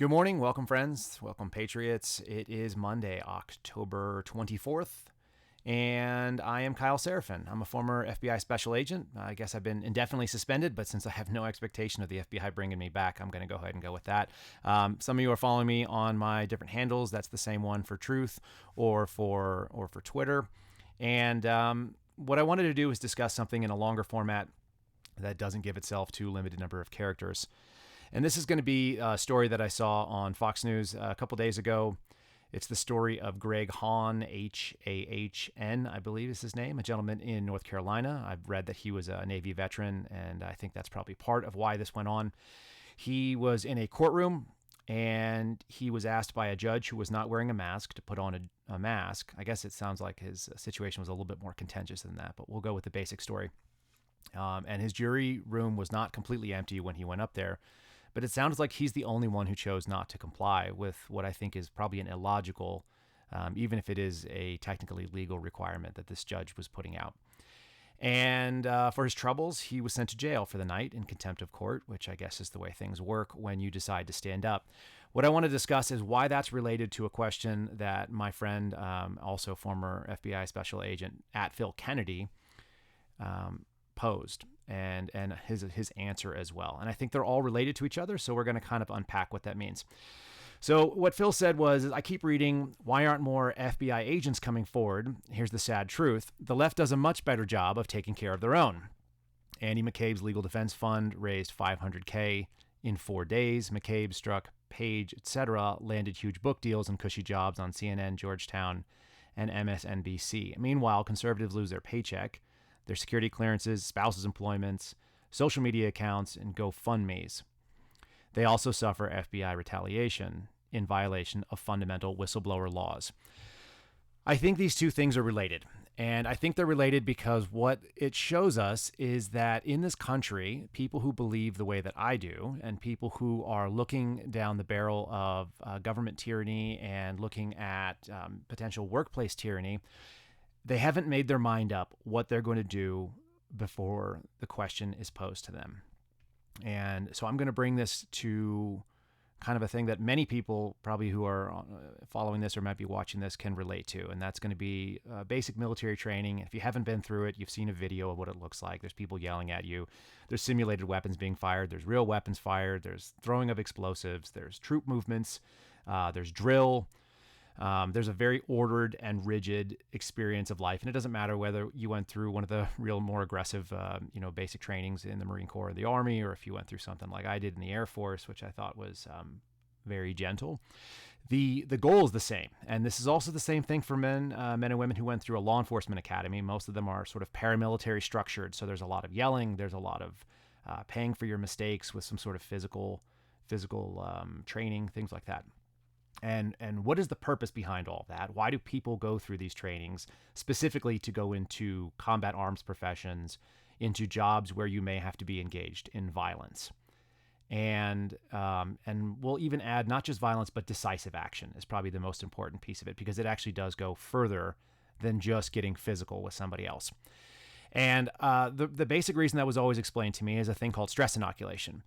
Good morning. Welcome, friends. Welcome, Patriots. It is Monday, October 24th, and I am Kyle Seraphin. I'm a former FBI special agent. I guess I've been indefinitely suspended, but since I have no expectation of the FBI bringing me back, I'm going to go ahead and go with that. Some of you are following me on my different handles. That's the same one for Truth or for Twitter. And what I wanted to do is discuss something in a longer format that doesn't give itself to a limited number of characters. And this is going to be a story that I saw on Fox News a couple days ago. It's the story of Greg Hahn, H-A-H-N, I believe is his name, a gentleman in North Carolina. I've read that he was a Navy veteran, and I think that's probably part of why this went on. He was in a courtroom, and he was asked by a judge who was not wearing a mask to put on a mask. I guess it sounds like his situation was a little bit more contentious than that, but we'll go with the basic story. And his jury room was not completely empty when he went up there. But it sounds like he's the only one who chose not to comply with what I think is probably an illogical, even if it is a technically legal requirement that this judge was putting out. And for his troubles, he was sent to jail for the night in contempt of court, which I guess is the way things work when you decide to stand up. What I want to discuss is why that's related to a question that my friend, also former FBI special agent @PhilKennedy, posed and his answer as well. And I think they're all related to each other, so we're going to kind of unpack what that means. So what Phil said was, I keep reading, why aren't more FBI agents coming forward? Here's the sad truth. The left does a much better job of taking care of their own. Andy McCabe's legal defense fund raised $500K in 4 days. McCabe struck Page, etc., landed huge book deals and cushy jobs on CNN, Georgetown, and MSNBC. Meanwhile, conservatives lose their paycheck, their security clearances, spouses' employments, social media accounts, and GoFundMes. They also suffer FBI retaliation in violation of fundamental whistleblower laws. I think these two things are related, and I think they're related because what it shows us is that in this country, people who believe the way that I do and people who are looking down the barrel of government tyranny and looking at potential workplace tyranny, they haven't made their mind up what they're going to do before the question is posed to them. And so I'm going to bring this to kind of a thing that many people probably who are following this or might be watching this can relate to. And that's going to be basic military training. If you haven't been through it, you've seen a video of what it looks like. There's people yelling at you. There's simulated weapons being fired. There's real weapons fired. There's throwing of explosives. There's troop movements. There's drill. There's a very ordered and rigid experience of life. And it doesn't matter whether you went through one of the real more aggressive, basic trainings in the Marine Corps or the Army, or if you went through something like I did in the Air Force, which I thought was very gentle. The goal is the same. And this is also the same thing for men and women who went through a law enforcement academy. Most of them are sort of paramilitary structured. So there's a lot of yelling. There's a lot of paying for your mistakes with some sort of physical training, things like that. And what is the purpose behind all of that? Why do people go through these trainings specifically to go into combat arms professions, into jobs where you may have to be engaged in violence? And we'll even add not just violence, but decisive action is probably the most important piece of it, because it actually does go further than just getting physical with somebody else. And the basic reason that was always explained to me is a thing called stress inoculation.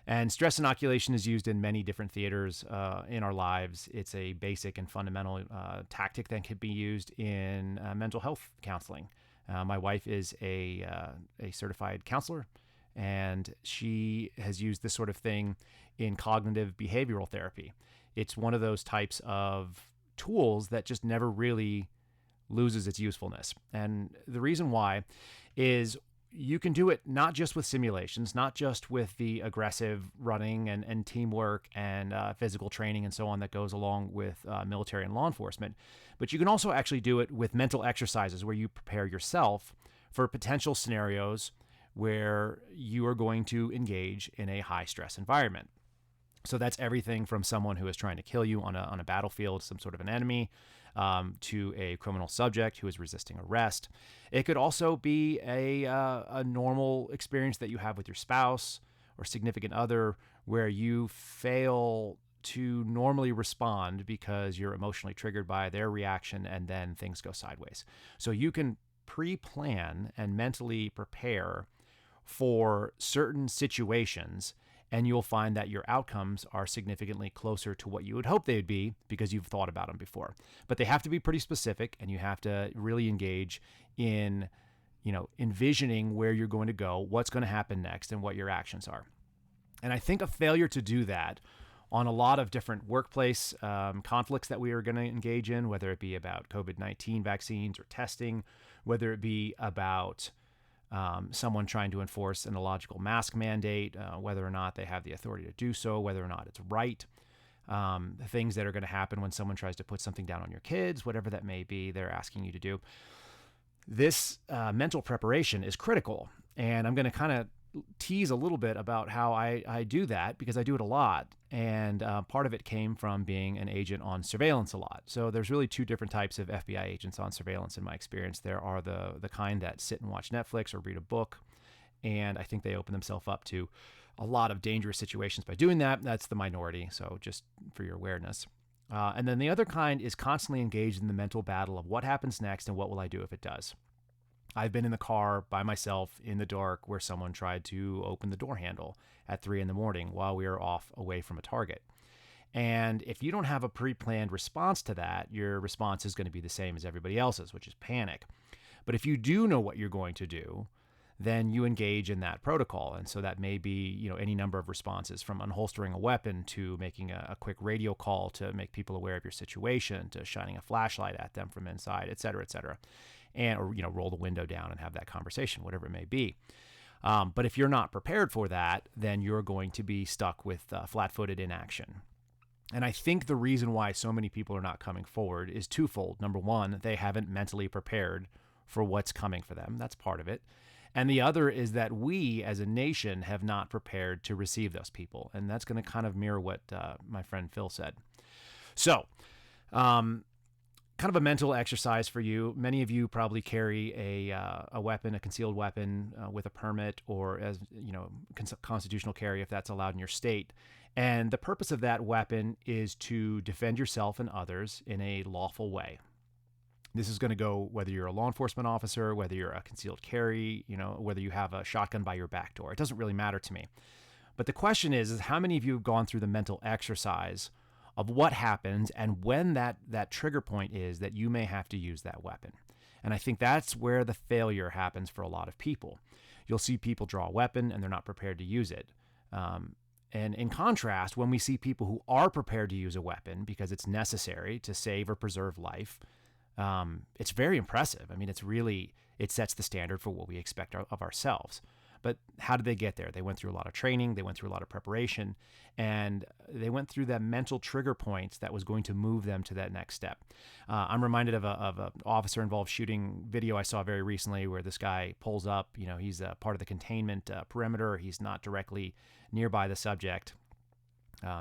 And stress inoculation is used in many different theaters in our lives. It's a basic and fundamental tactic that can be used in mental health counseling. My wife is a certified counselor, and she has used this sort of thing in cognitive behavioral therapy. It's one of those types of tools that just never really loses its usefulness. And the reason why is you can do it not just with simulations, not just with the aggressive running and teamwork and physical training and so on that goes along with military and law enforcement, but you can also actually do it with mental exercises where you prepare yourself for potential scenarios where you are going to engage in a high stress environment. So that's everything from someone who is trying to kill you on a battlefield, some sort of an enemy, to a criminal subject who is resisting arrest. It could also be a normal experience that you have with your spouse or significant other where you fail to normally respond because you're emotionally triggered by their reaction and then things go sideways. So you can pre-plan and mentally prepare for certain situations and you'll find that your outcomes are significantly closer to what you would hope they would be because you've thought about them before. But they have to be pretty specific, and you have to really engage in, envisioning where you're going to go, what's going to happen next, and what your actions are. And I think a failure to do that on a lot of different workplace conflicts that we are going to engage in, whether it be about COVID-19 vaccines or testing, whether it be about someone trying to enforce an illogical mask mandate, whether or not they have the authority to do so, whether or not it's right, the things that are going to happen when someone tries to put something down on your kids, whatever that may be, they're asking you to do. This mental preparation is critical. And I'm going to kind of tease a little bit about how I do that, because I do it a lot. And part of it came from being an agent on surveillance a lot. So there's really two different types of FBI agents on surveillance in my experience. There are the kind that sit and watch Netflix or read a book, and I think they open themselves up to a lot of dangerous situations by doing that. That's the minority, so just for your awareness. And then the other kind is constantly engaged in the mental battle of what happens next and what will I do if it does. I've been in the car by myself in the dark where someone tried to open the door handle at 3 a.m. while we were off away from a target. And if you don't have a pre-planned response to that, your response is going to be the same as everybody else's, which is panic. But if you do know what you're going to do, then you engage in that protocol. And so that may be, any number of responses, from unholstering a weapon to making a quick radio call to make people aware of your situation, to shining a flashlight at them from inside, et cetera, and, or, roll the window down and have that conversation, whatever it may be. But if you're not prepared for that, then you're going to be stuck with flat-footed inaction. And I think the reason why so many people are not coming forward is twofold. Number one, they haven't mentally prepared for what's coming for them. That's part of it. And the other is that we as a nation have not prepared to receive those people. And that's going to kind of mirror what my friend Phil said. So, kind of a mental exercise for you. Many of you probably carry a weapon, a concealed weapon with a permit, or as constitutional carry if that's allowed in your state. And the purpose of that weapon is to defend yourself and others in a lawful way. This is going to go whether you're a law enforcement officer, whether you're a concealed carry, whether you have a shotgun by your back door. It doesn't really matter to me. But the question is how many of you have gone through the mental exercise of what happens and when that trigger point is that you may have to use that weapon? And I think that's where the failure happens for a lot of people. You'll see people draw a weapon and they're not prepared to use it. And in contrast, when we see people who are prepared to use a weapon because it's necessary to save or preserve life, it's very impressive. I mean, it sets the standard for what we expect of ourselves. But how did they get there? They went through a lot of training, they went through a lot of preparation, and they went through that mental trigger points that was going to move them to that next step. I'm reminded of an officer-involved shooting video I saw very recently where this guy pulls up. He's a part of the containment perimeter. He's not directly nearby the subject.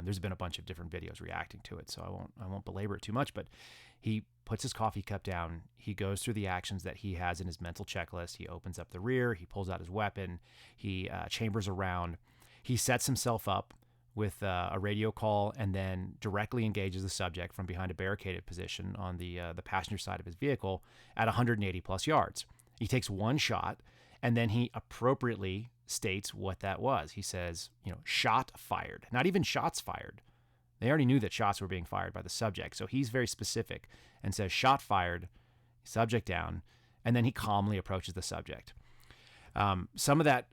There's been a bunch of different videos reacting to it, so I won't belabor it too much, but he puts his coffee cup down. He goes through the actions that he has in his mental checklist. He opens up the rear. He pulls out his weapon. He chambers around. He sets himself up with a radio call and then directly engages the subject from behind a barricaded position on the passenger side of his vehicle at 180 plus yards. He takes one shot, and then he appropriately states what that was. He says, shot fired, not even shots fired. They already knew that shots were being fired by the subject. So he's very specific and says shot fired, subject down, and then he calmly approaches the subject. Some of that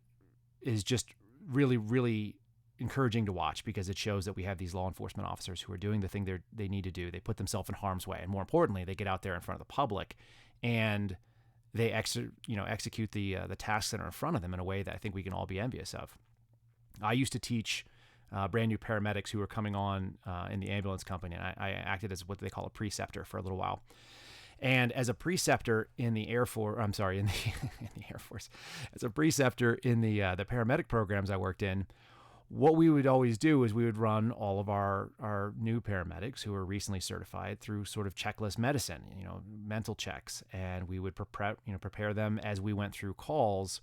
is just really, really encouraging to watch because it shows that we have these law enforcement officers who are doing the thing they need to do. They put themselves in harm's way. And more importantly, they get out there in front of the public and they execute the tasks that are in front of them in a way that I think we can all be envious of. I used to teach brand new paramedics who were coming on in the ambulance company, and I acted as what they call a preceptor for a little while. And as a preceptor in the Air Force, in the Air Force, as a preceptor in the paramedic programs I worked in, what we would always do is we would run all of our new paramedics who were recently certified through sort of checklist medicine, mental checks, and we would prepare them as we went through calls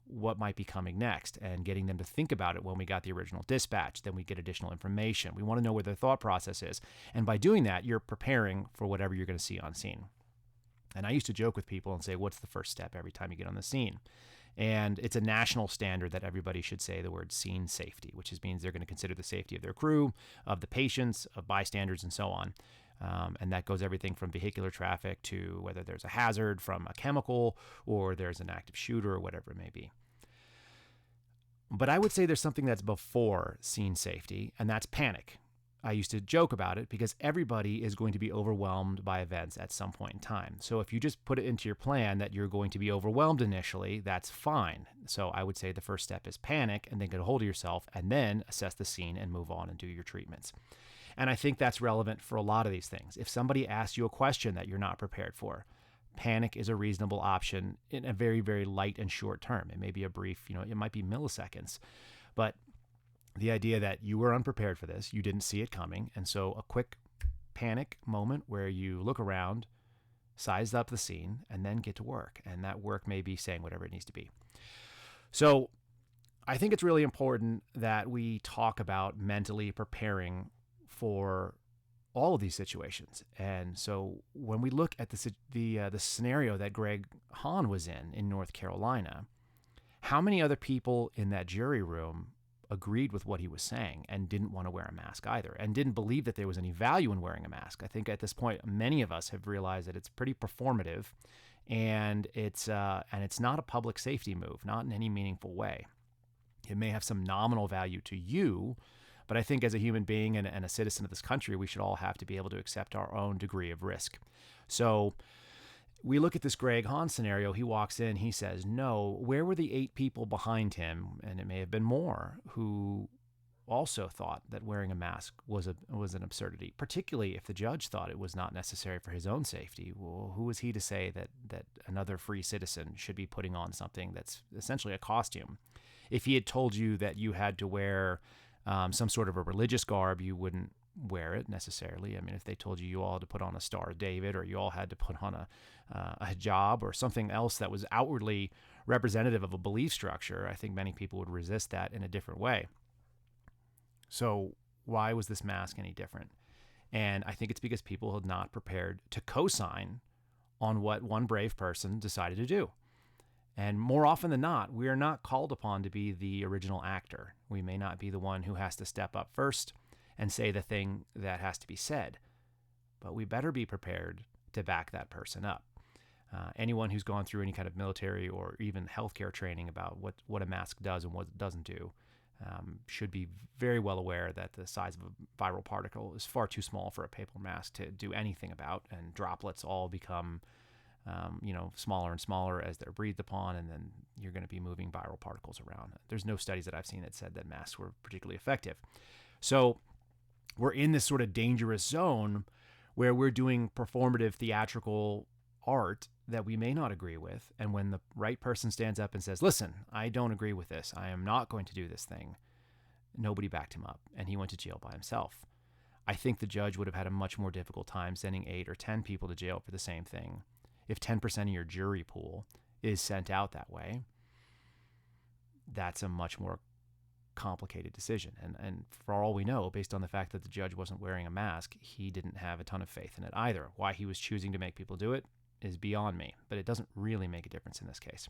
what might be coming next and getting them to think about it when we got the original dispatch. Then we get additional information. We want to know where their thought process is. And by doing that, you're preparing for whatever you're going to see on scene. And I used to joke with people and say, what's the first step every time you get on the scene? And it's a national standard that everybody should say the word scene safety, which means they're going to consider the safety of their crew, of the patients, of bystanders, and so on. And that goes everything from vehicular traffic to whether there's a hazard from a chemical or there's an active shooter or whatever it may be. But I would say there's something that's before scene safety, and that's panic. I used to joke about it because everybody is going to be overwhelmed by events at some point in time. So if you just put it into your plan that you're going to be overwhelmed initially, that's fine. So I would say the first step is panic and then get a hold of yourself and then assess the scene and move on and do your treatments. And I think that's relevant for a lot of these things. If somebody asks you a question that you're not prepared for, panic is a reasonable option in a very, very light and short term. It may be a brief, it might be milliseconds, but the idea that you were unprepared for this, you didn't see it coming, and so a quick panic moment where you look around, size up the scene, and then get to work. And that work may be saying whatever it needs to be. So I think it's really important that we talk about mentally preparing for all of these situations. And so when we look at the scenario that Greg Hahn was in North Carolina, how many other people in that jury room agreed with what he was saying and didn't want to wear a mask either, and didn't believe that there was any value in wearing a mask? I think at this point, many of us have realized that it's pretty performative, and it's not a public safety move, not in any meaningful way. It may have some nominal value to you, but I think as a human being and a citizen of this country, we should all have to be able to accept our own degree of risk. So we look at this Greg Hahn scenario. He walks in, he says, no. Where were the 8 people behind him, and it may have been more, who also thought that wearing a mask was an absurdity, particularly if the judge thought it was not necessary for his own safety? Well, who is he to say that another free citizen should be putting on something that's essentially a costume? If he had told you that you had to wear some sort of a religious garb, you wouldn't wear it necessarily. I mean, if they told you all had to put on a Star of David, or you all had to put on a hijab or something else that was outwardly representative of a belief structure, I think many people would resist that in a different way. So why was this mask any different? And I think it's because people had not prepared to co-sign on what one brave person decided to do. And more often than not, we are not called upon to be the original actor. We may not be the one who has to step up first and say the thing that has to be said, but we better be prepared to back that person up. Anyone who's gone through any kind of military or even healthcare training about what a mask does and what it doesn't do should be very well aware that the size of a viral particle is far too small for a paper mask to do anything about, and droplets all become smaller and smaller as they're breathed upon, and then you're going to be moving viral particles around. There's no studies that I've seen that said that masks were particularly effective. So we're in this sort of dangerous zone where we're doing performative theatrical art that we may not agree with. And when the right person stands up and says, listen, I don't agree with this, I am not going to do this thing, nobody backed him up, and he went to jail by himself. I think the judge would have had a much more difficult time sending 8 or 10 people to jail for the same thing if 10% of your jury pool is sent out that way. That's a much more complicated decision. And for all we know, based on the fact that the judge wasn't wearing a mask, he didn't have a ton of faith in it either. Why he was choosing to make people do it is beyond me, but it doesn't really make a difference in this case.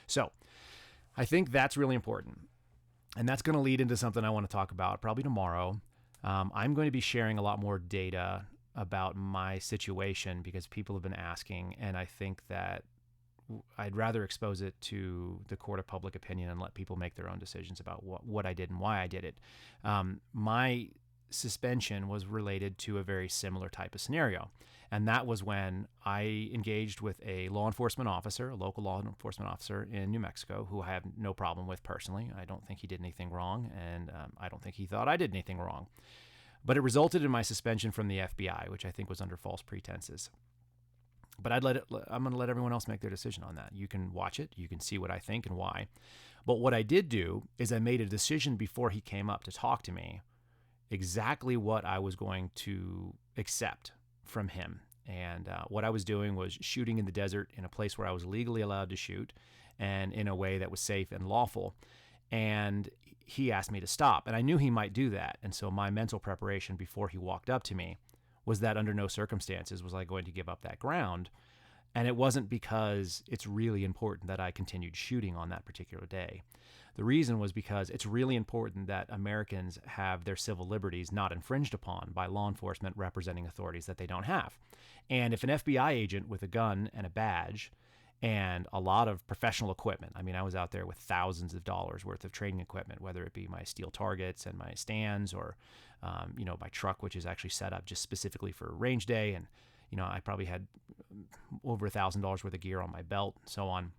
So I think that's really important. And that's going to lead into something I want to talk about probably tomorrow. I'm going to be sharing a lot more data about my situation because people have been asking, and I think that I'd rather expose it to the court of public opinion and let people make their own decisions about what I did and why I did it. My suspension was related to a very similar type of scenario, and that was when I engaged with a law enforcement officer, a local law enforcement officer in New Mexico, who I have no problem with personally. I don't think he did anything wrong, and I don't think he thought I did anything wrong. But it resulted in my suspension from the FBI, which I think was under false pretenses. But I'm going to let everyone else make their decision on that. You can watch it. You can see what I think and why. But what I did do is I made a decision before he came up to talk to me exactly what I was going to accept from him. And what I was doing was shooting in the desert in a place where I was legally allowed to shoot and in a way that was safe and lawful. And he asked me to stop. And I knew he might do that. And so my mental preparation before he walked up to me was that under no circumstances was I going to give up that ground And it wasn't because it's really important that I continued shooting on that particular day. The reason was because it's really important that Americans have their civil liberties not infringed upon by law enforcement representing authorities that they don't have. And if an FBI agent with a gun and a badge and a lot of professional equipment, I mean, I was out there with thousands of dollars worth of training equipment, whether it be my steel targets and my stands or, my truck, which is actually set up just specifically for range day. And, I probably had over $1,000 worth of gear on my belt and so on.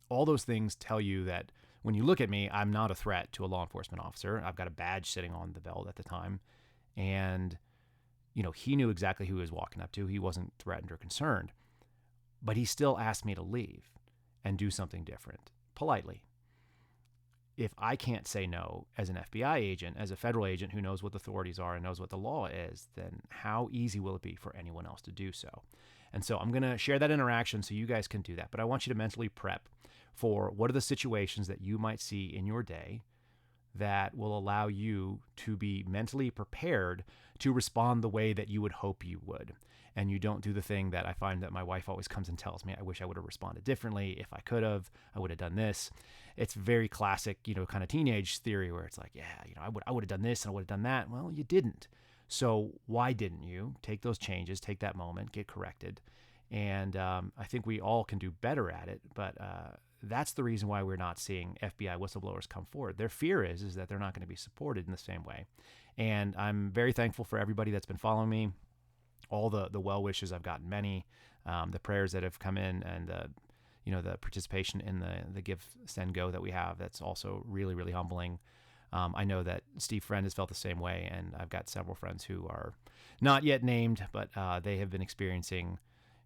All those things tell you that when you look at me, I'm not a threat to a law enforcement officer. I've got a badge sitting on the belt at the time. And, he knew exactly who he was walking up to. He wasn't threatened or concerned. But he still asked me to leave and do something different, politely. If I can't say no as an FBI agent, as a federal agent who knows what the authorities are and knows what the law is, then how easy will it be for anyone else to do so? And so I'm going to share that interaction so you guys can do that. But I want you to mentally prep for what are the situations that you might see in your day that will allow you to be mentally prepared to respond the way that you would hope you would. And you don't do the thing that I find that my wife always comes and tells me, I wish I would have responded differently. If I could have, I would have done this. It's very classic, kind of teenage theory where it's like, I would have done this and I would have done that. Well, you didn't. So why didn't you take those changes, take that moment, get corrected? And I think we all can do better at it. But that's the reason why we're not seeing FBI whistleblowers come forward. Their fear is that they're not going to be supported in the same way. And I'm very thankful for everybody that's been following me, all the well wishes. I've gotten many, the prayers that have come in, and the participation in the Give, Send, Go that we have. That's also really, really humbling. I know that Steve Friend has felt the same way, and I've got several friends who are not yet named, but they have been experiencing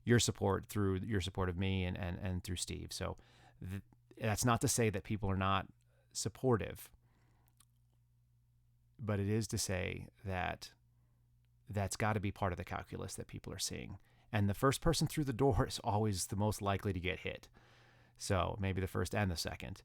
your support through your support of me and through Steve. So that's not to say that people are not supportive, but it is to say that that's got to be part of the calculus that people are seeing. And the first person through the door is always the most likely to get hit. So maybe the first and the second.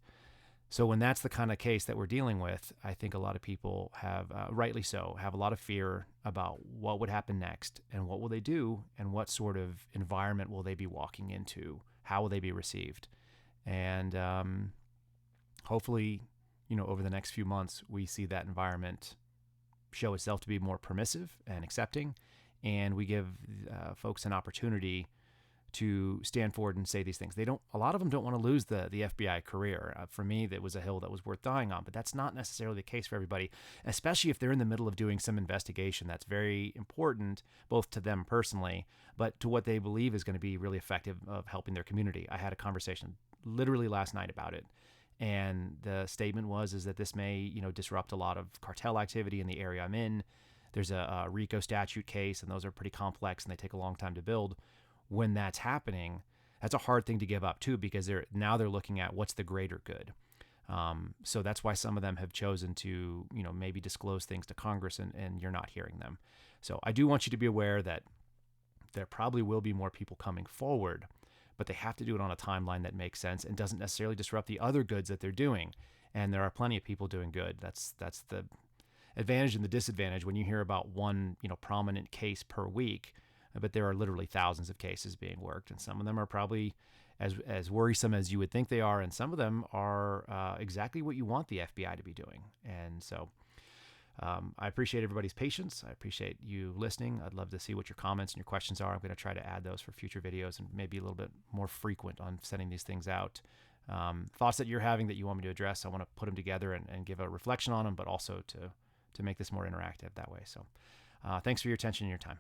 So when that's the kind of case that we're dealing with, I think a lot of people have, rightly so, have a lot of fear about what would happen next and what will they do and what sort of environment will they be walking into? How will they be received? And hopefully, over the next few months, we see that environment show itself to be more permissive and accepting, and we give folks an opportunity to stand forward and say these things. A lot of them don't want to lose the FBI career. For me, that was a hill that was worth dying on, but that's not necessarily the case for everybody, especially if they're in the middle of doing some investigation that's very important, both to them personally, but to what they believe is going to be really effective of helping their community. I had a conversation literally last night about it. And the statement is that this may, disrupt a lot of cartel activity in the area I'm in. There's a RICO statute case, and those are pretty complex, and they take a long time to build. When that's happening, that's a hard thing to give up too, because they're looking at what's the greater good. So that's why some of them have chosen to, maybe disclose things to Congress, and you're not hearing them. So I do want you to be aware that there probably will be more people coming forward, but they have to do it on a timeline that makes sense and doesn't necessarily disrupt the other goods that they're doing. And there are plenty of people doing good. That's the advantage and the disadvantage when you hear about one, prominent case per week, but there are literally thousands of cases being worked, and some of them are probably as worrisome as you would think they are, and some of them are exactly what you want the FBI to be doing. And so I appreciate everybody's patience. I appreciate you listening. I'd love to see what your comments and your questions are. I'm going to try to add those for future videos and maybe a little bit more frequent on sending these things out. Thoughts that you're having that you want me to address, I want to put them together and give a reflection on them, but also to make this more interactive that way. So thanks for your attention and your time.